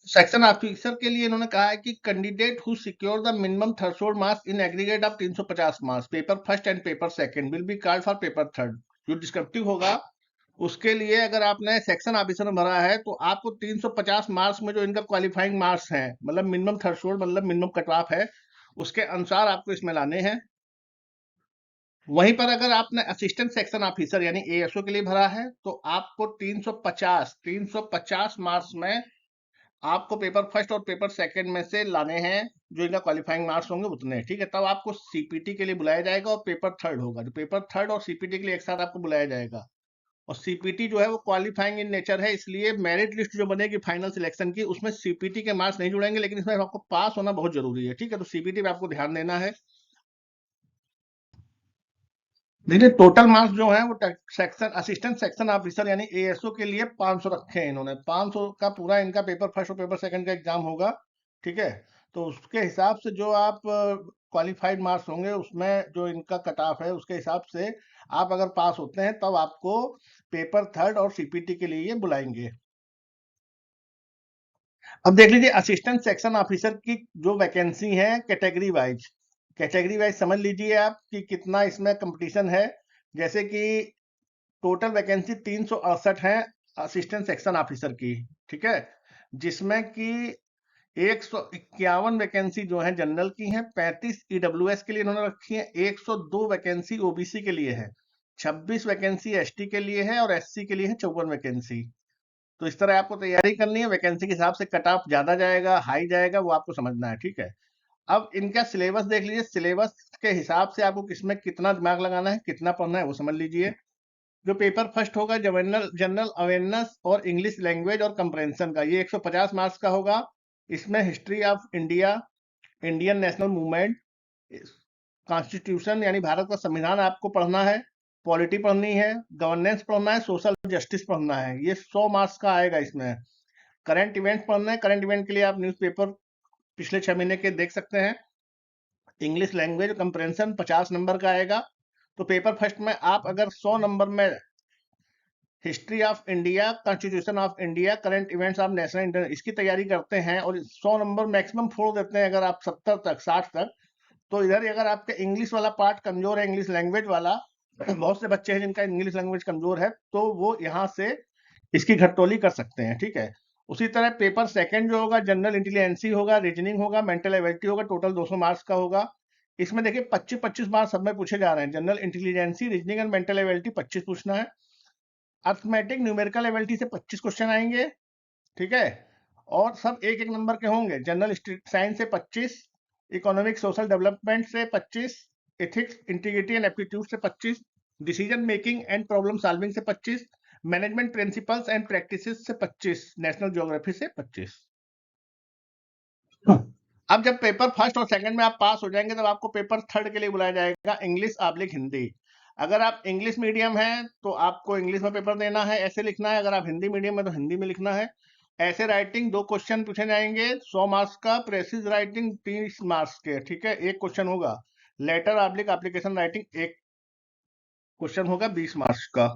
Section officer के लिए इन्होंने कहा है कि candidate who secure the minimum threshold marks in aggregate of 350 marks paper first and paper second will be called for paper third. जो descriptive होगा उसके लिए अगर आपने सेक्शन ऑफिसर में भरा है तो आपको 350 मार्क्स में जो इनका क्वालिफाइंग मार्क्स हैं, मतलब मिनिमम थ्रेशोल्ड मतलब मिनिमम कट ऑफ है, उसके अनुसार आपको इसमें लाने हैं। वहीं पर अगर आपने असिस्टेंट सेक्शन ऑफिसर यानी एएसओ के लिए भरा है तो आपको 350 मार्क्स में आपको पेपर फर्स्ट और पेपर सेकंड में से लाने हैं, जो इनका क्वालिफाइंग मार्क्स होंगे उतने, ठीक है। तब आपको सीपीटी के लिए बुलाया जाएगा और पेपर थर्ड होगा, जो पेपर थर्ड और सीपीटी के लिए एक साथ आपको बुलाया जाएगा। और सीपीटी जो है वो क्वालिफाइंग इन नेचर है, इसलिए मेरिट लिस्ट जो बनेगी फाइनल सिलेक्शन की उसमें सीपीटी के मार्क्स नहीं जुड़ेंगे, लेकिन इसमें आपको पास होना बहुत जरूरी है, ठीक है। तो सीपीटी पे आपको ध्यान देना है। देखिए टोटल मार्क्स जो है वो सेक्शन असिस्टेंट सेक्शन ऑफिसर यानी एएसओ के लिए 500 रखे हैं इन्होंने। 500 का पूरा इनका पेपर फर्स्ट और पेपर सेकंड का एग्जाम होगा, ठीक है। तो उसके हिसाब से जो आप क्वालिफाइड मार्क्स होंगे उसमें जो इनका कट ऑफ है उसके हिसाब से आप अगर पास होते हैं तब आपको पेपर थर्ड और सीपीटी के लिए बुलाएंगे। अब देख लीजिए असिस्टेंट सेक्शन ऑफिसर की जो वैकेंसी है कैटेगरी वाइज समझ लीजिए आप कि कितना इसमें कंपटीशन है। जैसे कि टोटल वैकेंसी 368 है असिस्टेंट सेक्शन ऑफिसर की, ठीक है। जिसमें कि 151 वैकेंसी जो है जनरल की है, 35 ईडब्ल्यूएस के लिए इन्होंने रखी है, 102 वैकेंसी ओबीसी के लिए है, 26 वैकेंसी एसटी के लिए है और एससी के लिए है 54 वैकेंसी। तो इस तरह आपको तैयारी करनी है, वैकेंसी के हिसाब से कट ऑफ ज्यादा जाएगा हाई जाएगा वो आपको समझना है, ठीक है। अब इनका सिलेबस देख लीजिए, सिलेबस के हिसाब से आपको किसमें कितना दिमाग लगाना है, कितना पढ़ना है वो समझ लीजिए। जो पेपर फर्स्ट होगा जनरल जनरल अवेयरनेस और इंग्लिश लैंग्वेज और कंप्रेंशन का, ये 150 मार्क्स का होगा। इसमें history of India, Indian national movement, constitution यानी भारत का संविधान आपको पढ़ना है, पॉलिटी पढ़नी है, गवर्नेंस पढ़ना है, सोशल जस्टिस पढ़ना है, ये 100 मार्क्स का आएगा इसमें। करंट इवेंट पढ़ना है, करंट इवेंट के लिए आप न्यूज़पेपर पिछले 6 महीने के देख सकते हैं। इंग्लिश लैंग्वेज कंप्रेंशन 50 नंबर का आएगा। तो पेपर फर्स्ट में आप अगर 100 नंबर में history of India, constitution of India, current events of national inter इसकी तैयारी करते हैं और 100 नंबर मैक्सिमम फोड़ देते हैं, अगर आप 70 तक 60 तक, तो इधर अगर आपका इंग्लिश वाला पार्ट कमजोर है, इंग्लिश लैंग्वेज वाला बहुत से बच्चे हैं जिनका इंग्लिश लैंग्वेज कमजोर है, तो वो यहाँ से इसकी घटतोली कर सकते हैं, ठीक है। उसी तरह पेपर सेकंड जो होगा जनरल इंटेलिजेंसी होगा, रीजनिंग होगा, मेंटल एबिलिटी होगा, टोटल 200 मार्क्स का होगा। इसमें देखिए 25-25 मार्क्स सब में पूछे जा रहे हैं। General intelligence, reasoning and mental ability 25 पूछना है। अर्थमेटिक न्यूमेरिकल एबिलिटी से 25 क्वेश्चन आएंगे, ठीक है। और सब एक एक नंबर के होंगे। जनरल साइंस से 25, इकोनॉमिक सोशल डेवलपमेंट से 25, एथिक्स इंटीग्रिटी एंड एप्टीट्यूड से 25, decision making and problem solving से 25, मैनेजमेंट प्रिंसिपल्स एंड प्रैक्टिसेस से 25, नेशनल ज्योग्राफी से 25। अब जब पेपर फर्स्ट और सेकंड में आप पास हो जाएंगे तब आपको पेपर थर्ड के लिए बुलाया जाएगा, इंग्लिश आब्लिक हिंदी। अगर आप इंग्लिश मीडियम हैं तो आपको इंग्लिश में पेपर देना है, ऐसे लिखना है। अगर आप हिंदी मीडियम में तो हिंदी में लिखना है। ऐसे राइटिंग 2 क्वेश्चन पूछे जाएंगे 100 मार्क्स का, प्रेसिज राइटिंग 30 मार्क्स के, ठीक है, एक क्वेश्चन होगा। लेटर आब्लिक एप्लीकेशन राइटिंग एक क्वेश्चन होगा 20 मार्क्स का।